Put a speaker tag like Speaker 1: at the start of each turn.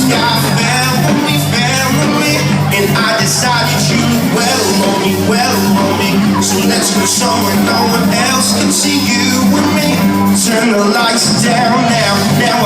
Speaker 1: sky fell on me, and I decided you well on me. So let's go somewhere no one else can see you and me. Turn the lights down now, now